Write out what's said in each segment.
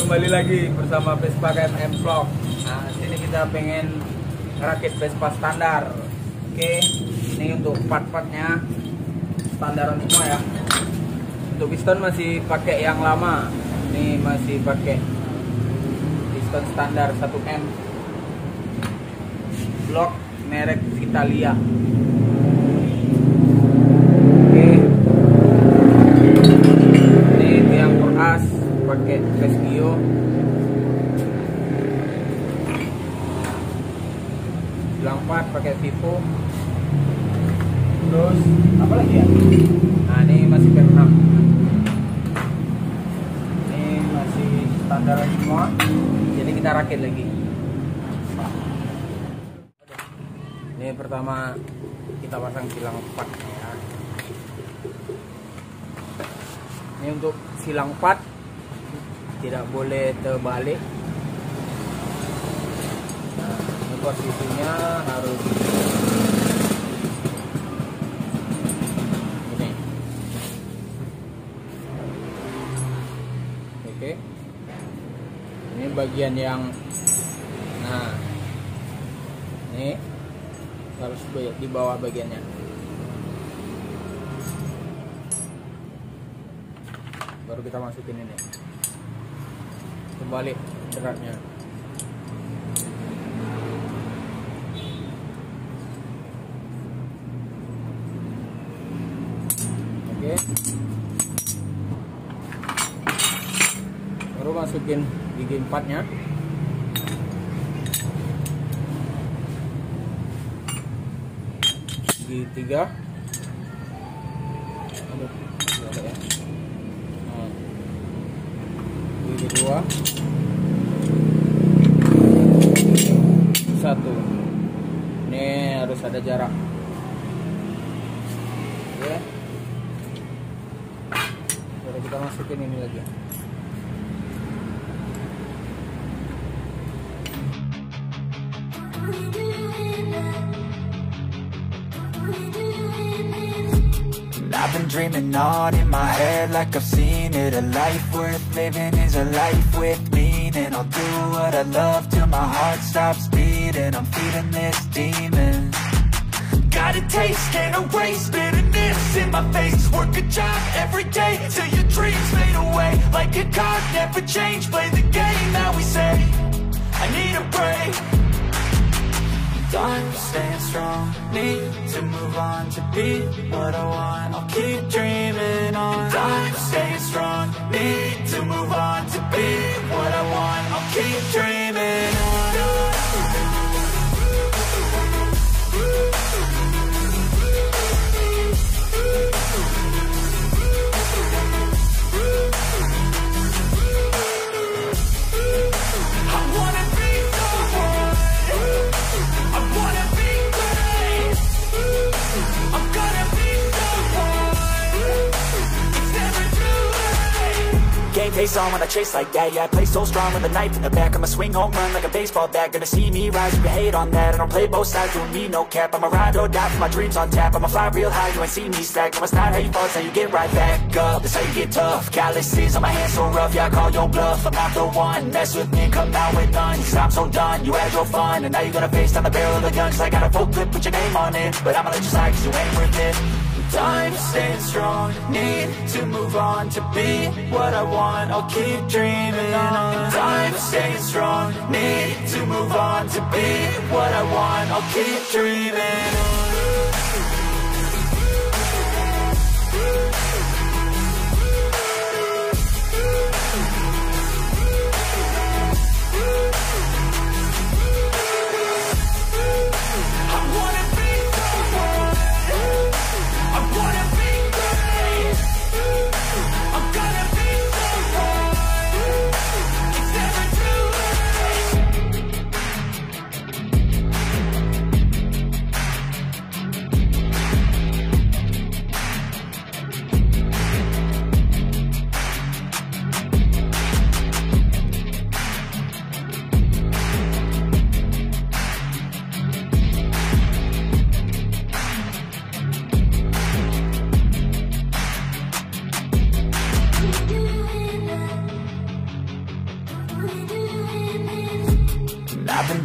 kembali lagi bersama Vespa KMM Vlog. Nah, sini kita pengen ngerakit Vespa standar. Oke, ini untuk part-partnya standaran semua ya. Untuk piston masih pakai yang lama. Ini masih pakai piston standar 1M. Blok merek Italia. Oke. Ini tiang peras pakai Casio. Bilang 4 pakai Vivo. Terus apa lagi ya? Nah, ini masih P6. Ini masih standar semua. Jadi kita rakit lagi. Ini pertama kita pasang silang 4 ya. Ini untuk silang 4 tidak boleh terbalik. Nah, ini posisinya harus ini. Oke. Ini bagian yang ini harus di bawah bagiannya. Baru kita masukin ini. Kembali beratnya. Oke. Baru masukin gigi 4-nya. Gigi 3. Gigi 2. 1. Ini harus ada jarak. Oke. Baru kita masukin ini lagi. I've been dreaming on in my head like I've seen it. A life worth living is a life with meaning. I'll do what I love till my heart stops beating. I'm feeding this demon. Got a taste, can't erase bitterness in my face. Work a job every day till your dreams fade away. Like a card, never change, play the game that we say. I need a break. I'm staying strong, need to move on to be what I want. I'll keep dreaming on. I'm staying strong, need to move on to be what I want. I'll keep dreaming on. Face on when I chase like that. Yeah, I play so strong with a knife in the back. I'ma swing home run like a baseball bat. Gonna see me rise, you can hate on that. I don't play both sides, doing me no cap. I'ma ride or die for my dreams on tap. I'ma fly real high, you ain't see me stack. I'ma start how you fall, so you get right back up. That's how you get tough. Calluses on my hands so rough, yeah, I call your bluff. I'm not the one, mess with me and come out with none. Cause I'm so done, you had your fun. And now you're gonna face down the barrel of the gun. Cause I got a full clip, put your name on it. But I'ma let you slide cause you ain't worth it. I'm staying strong, need to move on to be what I want. I'll keep dreaming on. I'm staying strong, need to move on to be what I want. I'll keep dreaming on.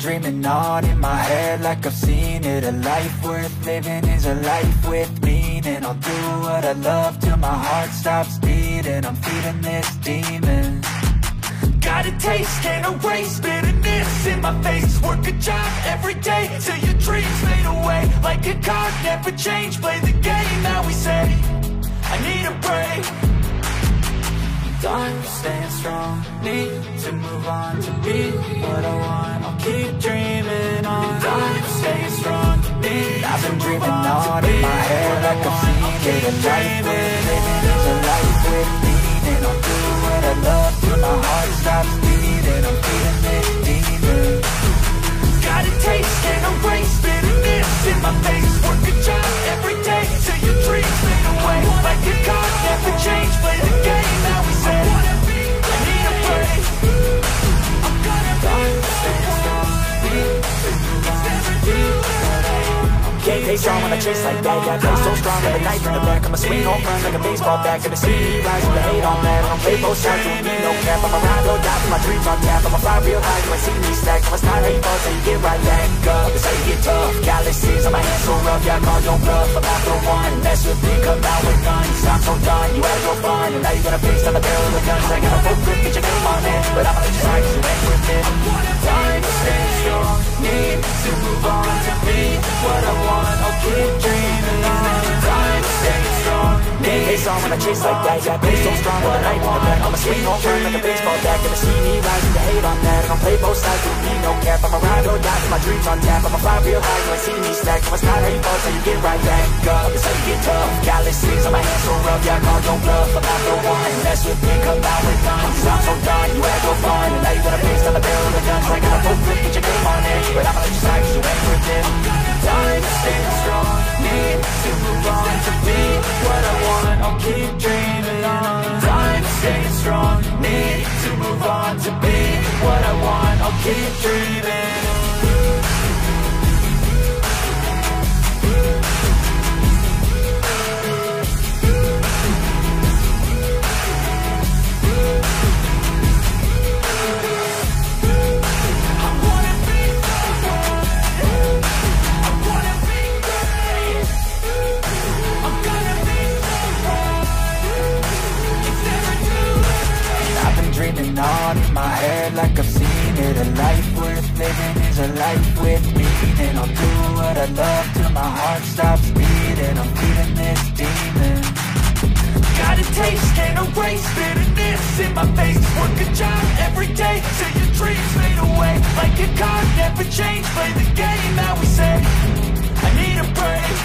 dreaming on in my head like I've seen it. A life worth living is a life with meaning. I'll do what I love till my heart stops beating. I'm feeding this demon. Got a taste, can't erase bitterness in my face. Work a job every day till your dreams fade away. Like a card, never change, play the game that we say. I need a break. I'm staying strong, need to move on to be what I want. I'll keep dreaming on. I'm staying strong, need I've been dreaming on in my head like I've seen it. A life worth living is a life with meaning. I'll do what I love till my heart stops beating. I'm feeding this demon. Got a taste, can't erase bitterness in my face. Work a job every day till your dreams fade away. Like a card, never change, play the game that we say. I need a break. I'm gonna stay strong. Can't stay strong when I chase like that. Yeah, I play so strong with a knife in the back. I'ma swing home run like a baseball bat. Gonna see me rise with the hate on that. I don't play both sides, don't need no cap. I'm a ride or die for my dreams on tap. I'ma fly real high, you ain't see me stack. So it's not how you fall, so you get right back up. It's how you get tough. Calluses on my hands so rough, yeah, I call your bluff. I'm not the one, mess with me, come out with guns. I'm so done, you had your fun. And now you gonna face on the barrel of the guns. I got a full grip, get your name on it. But I'ma let you slide, 'cause you ain't with it. Time to stay strong, need to move on to be what I want. I'll keep dreaming on. Time to stay strong. Need face on when I chase like that. Yeah, I play so strong with a knife in the back. I'ma swing home run like a baseball bat. Gonna see me rise with the hate on that. I don't play both sides, don't need no cap. I'm a ride or die for my dreams on tap. I'ma fly real high, you ain't see me stack. So it's not how you fall, so you get right back up. It's how you get tough. Calluses on my hands so rough, yeah, I call your bluff. I'm not the one, mess with me, come out with guns. I'm so done, you had your fun. And now you gonna face on the barrel of the guns. I got a full grip, get your name on it. But I'ma let you slide, 'cause you ain't with it. Time to stay strong, need to move on to be what I want. I'll keep dreaming on. Time to stay strong, need to move on to be what I want. I'll keep dreaming. Dreaming on in my head like I've seen it. A life worth living is a life with meaning. I'll do what I love till my heart stops beating. I'm feeding this demon. Got a taste, can't erase bitterness in my face. Work a job every day till your dreams fade away. Like a card, never change, play the game that we say. I need a break.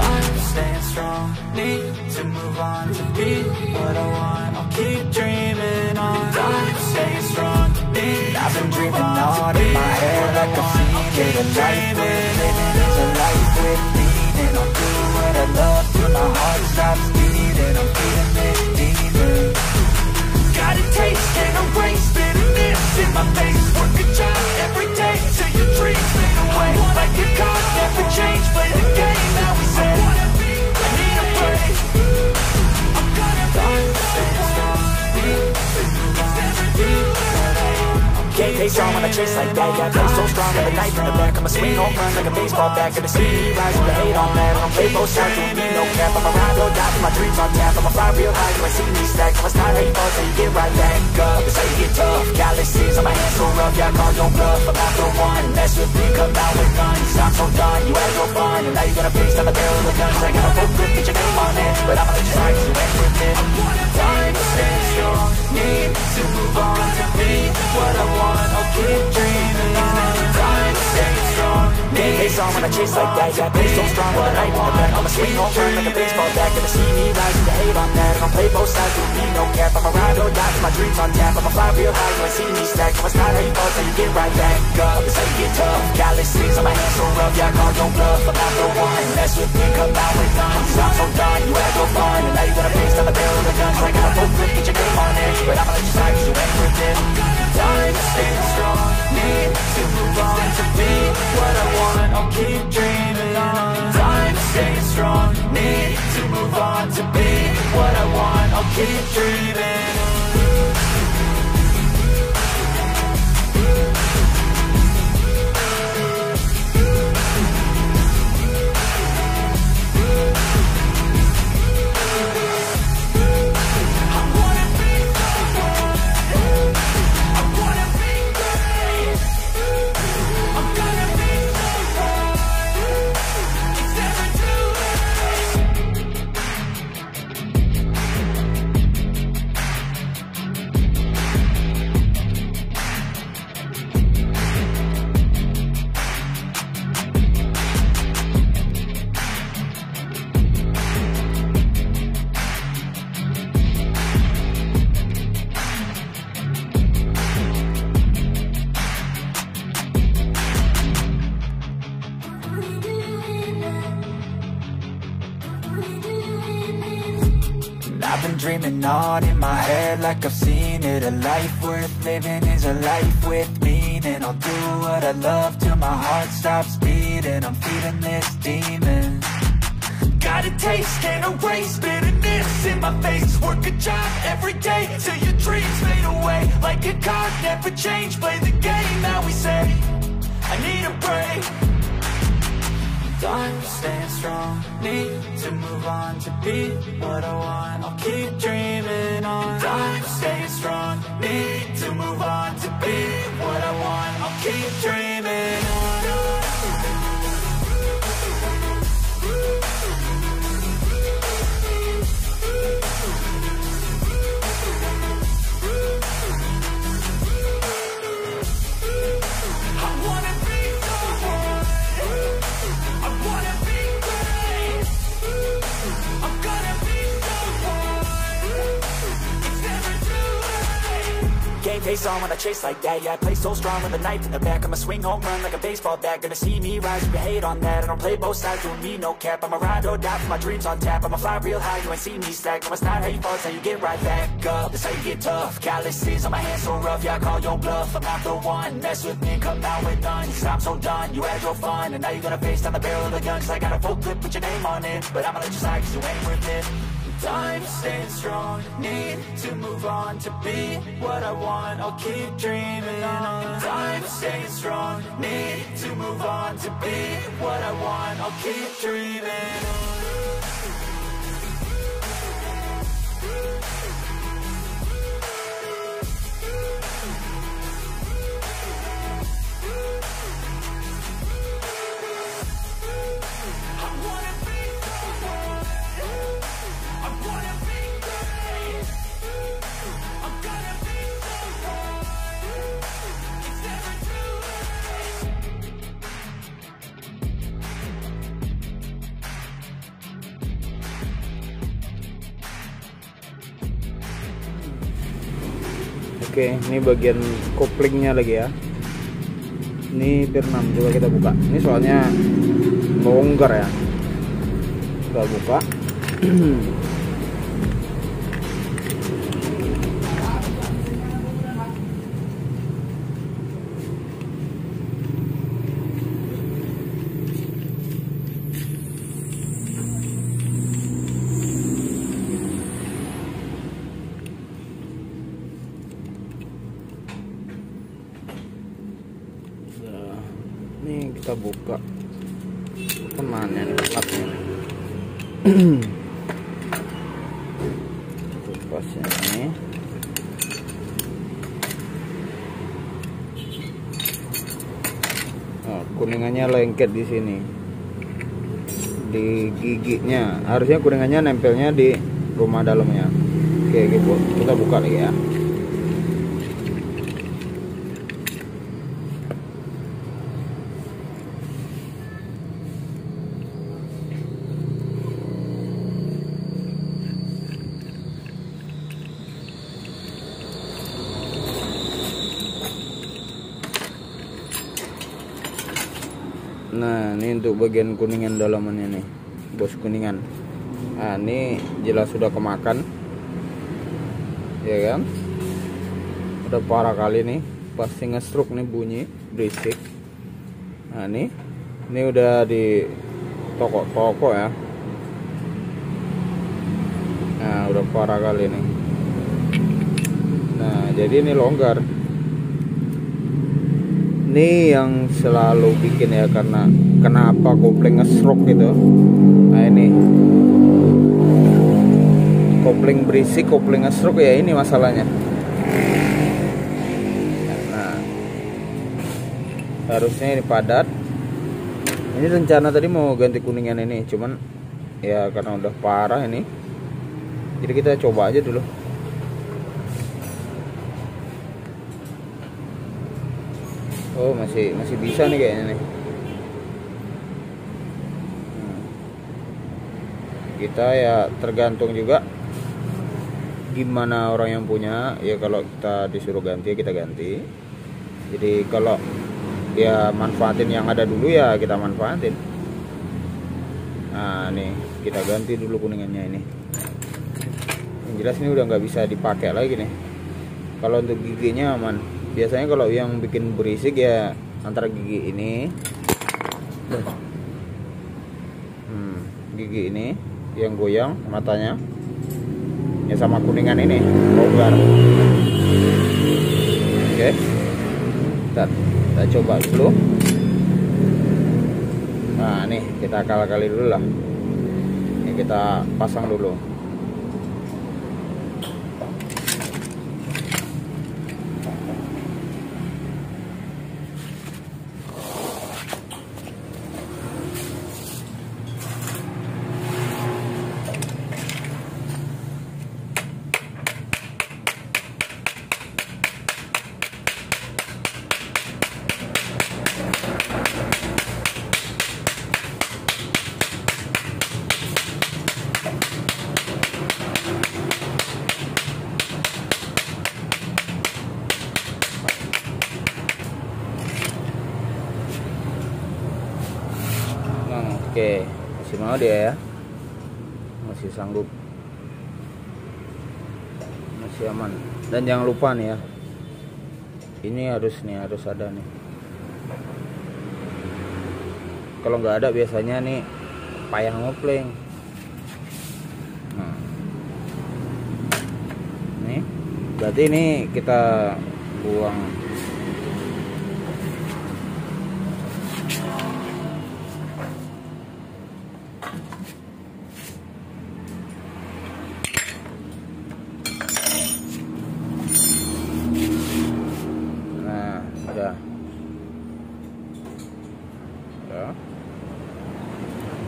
I'm staying strong, need to move on to be what I want. I'll keep dreaming on. I'm staying strong, need I've been dreaming on in my head like I've seen it. A life worth living is a life with meaning. I'll do what I love till my heart stops beating. I'm feeding this demon. Got a taste, can't erase bitterness in my face. Work a job every day till your dreams fade away. Like a card, never change, play the game that we say. I need a break. I'm gonna stay strong. Can't stay strong when I chase like that. Yeah, I play so strong with a knife in the back. I'ma swing home run like a baseball bat. Gonna see me rise with the hate on that. I don't play both sides, don't need no cap. I'm a ride or die for my dreams on tap. I'ma fly real high, you ain't see me stack. So it's not how you fall, so you get right back up. It's how you get tough. Calluses on my hands so rough, yeah, I call your bluff. I'm not the one, mess with me, come out with guns. I'm so done, you had your fun. And now you gonna face on the barrel of the guns. I got a full grip, get your name on it. But I'ma let you slide, 'cause you ain't with it. Time to stay strong, need to move on to be what I want. I'll keep dreaming on. Time to stay strong, need face on when I chase like that. Yeah, I play so strong with a knife in the back. I'ma swing home run like a baseball bat. Gonna see me rise with the hate on that. I don't play both sides, don't need no cap. I'm a ride or die for my dreams on tap. I'ma fly real high, you ain't see me stack. So it's not how you fall, so you get right back up. It's how you get tough. Calluses on my hands so rough, yeah, I call your bluff. I'm not the one, mess with me, come out with guns. I'm so done, you had your fun. And now you gonna face on the barrel of the guns. I got a full grip, get your name on it. But I'ma let you slide, 'cause you ain't with it. Time to stay strong, need to move on to be what I want. I'll keep dreaming on. Time to stay strong, need to move on to be what I want. I'll keep dreaming. I've been dreaming on in my head like I've seen it. A life worth living is a life with meaning. I'll do what I love till my heart stops beating. I'm feeding this demon. Got a taste, can't erase bitterness in my face. Work a job every day till your dreams fade away. Like a card, never change, play the game that we say. I need a break. I'm staying strong, need to move on to be what I want. I'll keep dreaming on. I'm staying strong, need to move on to be what I want. I'll keep dreaming on. Game face on when I chase like that. Yeah, I play so strong with a knife in the back. I'ma swing home run like a baseball bat. Gonna see me rise, you can hate on that. I don't play both sides, doing me no cap. I'm a ride or die for my dreams on tap. I'ma fly real high, you ain't see me stack. No, it's not how you fall, it's how you get right back up. That's how you get tough. Calluses on my hands so rough, yeah, I call your bluff. I'm not the one, mess with me, come out with none. Cause I'm so done, you had your fun. And now you're gonna face down the barrel of the gun. Cause I got a full clip, put your name on it. But I'ma let you slide cause you ain't worth it. I'm staying strong, need to move on to be what I want. I'll keep dreaming on. I'm staying strong, need to move on to be what I want. I'll keep dreaming on. Oke, ini bagian koplingnya lagi ya. Ini pir 6, coba kita buka. Ini soalnya longgar ya. Kita buka. Ini kita buka temannya nih, platnya nih. Pasnya ini. Nah, kuningannya lengket di sini, di giginya. Harusnya kuningannya nempelnya di rumah dalamnya. Oke, gitu. Kita buka lagi ya. Nah, ini untuk bagian kuningan dalamannya nih, bos kuningan. Nah, ini jelas sudah kemakan, ya kan? Udah parah kali nih, pasti nge-stroke nih, bunyi berisik. Nah, ini udah di toko-toko ya. Nah, udah parah kali nih. Nah, jadi ini longgar. Ini yang selalu bikin ya, karena kenapa kopling nge-stroke gitu. Nah, ini kopling berisik, kopling nge-stroke ya, ini masalahnya. Nah, harusnya ini padat. Ini rencana tadi mau ganti kuningan ini, cuman ya karena udah parah ini, jadi kita coba aja dulu. Oh, masih bisa nih kayaknya nih. Kita ya tergantung juga gimana orang yang punya. Ya kalau kita disuruh ganti, kita ganti. Jadi kalau dia manfaatin yang ada dulu, ya kita manfaatin. Nah, nih kita ganti dulu kuningannya ini. jelas ini udah nggak bisa dipakai lagi nih. Kalau untuk giginya aman. Biasanya kalau yang bikin berisik ya antara gigi ini, gigi ini yang goyang matanya, ya sama kuningan ini longgar. Oke, kita coba dulu. Nah nih kita kali dulu lah. Ini kita pasang dulu. Oke, masih mau dia ya, masih sanggup, masih aman. Dan jangan lupa nih ya, ini harus ada nih. Kalau nggak ada biasanya nih payah ngopling. Nah, nih berarti ini kita buang.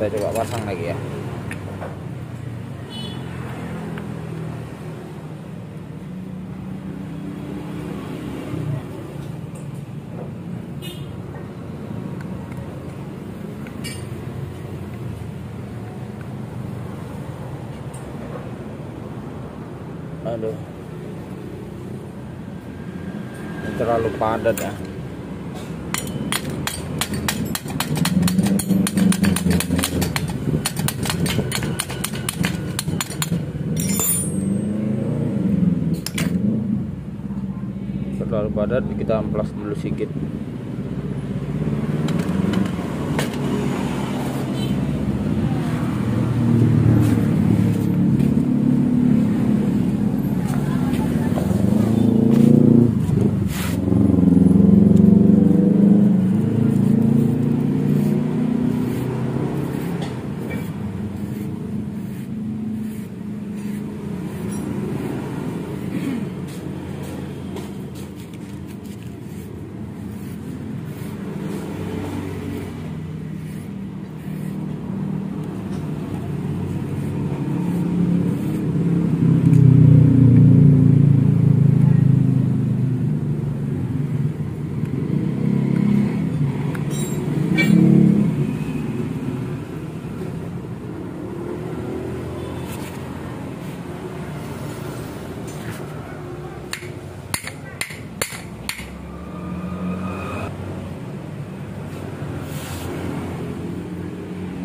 Kita coba pasang lagi ya. Aduh, ini terlalu padat ya. Terlalu padat, kita amplas dulu sedikit.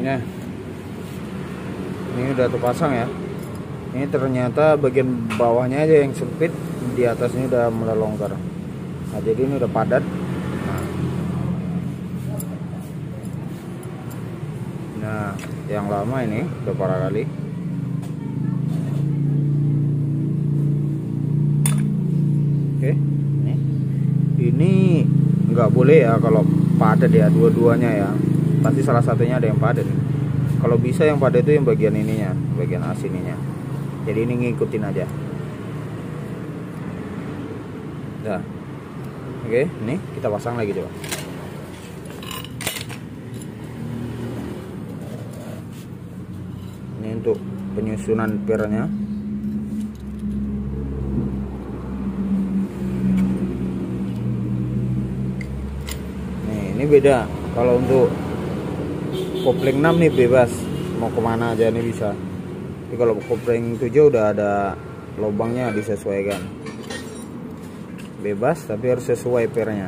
Nah, ini udah terpasang ya. Ini ternyata bagian bawahnya aja yang sempit, di atasnya udah mulai longgar. Nah, jadi ini udah padat. Nah, yang lama ini udah parah kali. Oke, ini nggak boleh ya kalau padat ya, dua-duanya ya. Pasti salah satunya ada yang padat. Kalau bisa yang padat itu yang bagian ininya, bagian asininya. Jadi ini ngikutin aja. Nah, oke, ini kita pasang lagi coba. Ini untuk penyusunan pirnya. Nih, ini beda. Kalau untuk kopling 6 nih bebas, mau kemana aja nih bisa. Tapi kalau kopling 7 udah ada lubangnya, disesuaikan. Bebas tapi harus sesuai pirnya.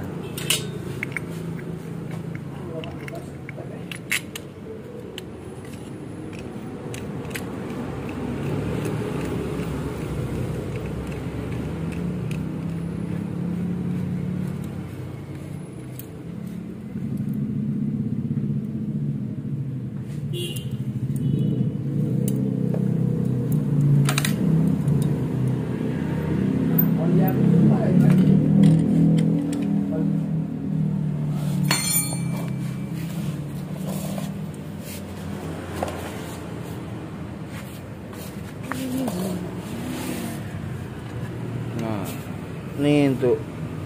untuk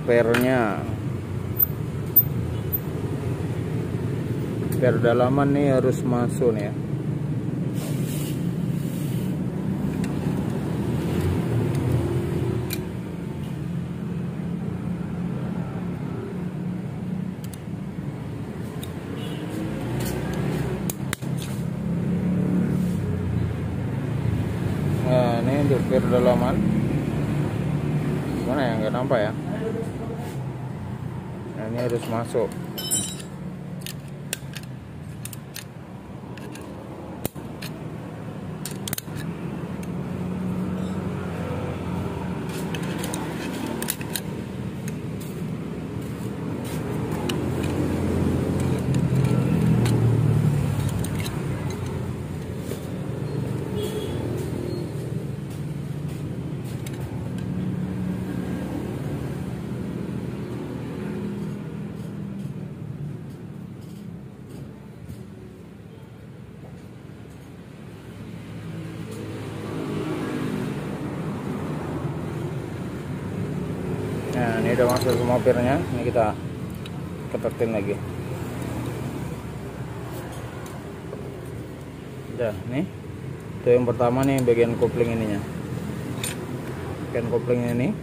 pernya. Per dalaman nih harus masuk nih ya. Nah, ini untuk per dalaman. Gimana ya, nggak nampak ya. Nah, ini harus masuk. Nah, ini udah masuk semua pirnya. Ini kita ketekin lagi. Udah, nih. Itu yang pertama nih, bagian kopling ininya. Bagian kopling ini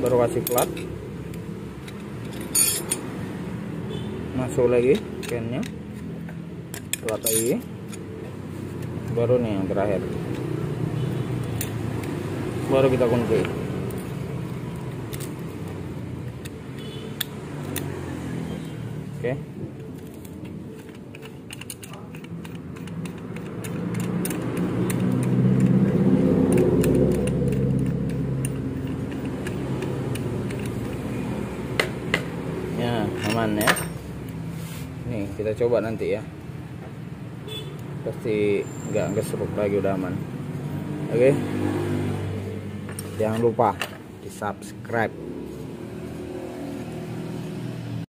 baru kasih plat. Masuk lagi kennya. Plat lagi. Baru nih yang terakhir. Baru kita kunci. Oke. Ya, aman ya. Nih, kita coba nanti ya. Pasti nggak keseruk lagi, udah aman. Oke. Jangan lupa di subscribe.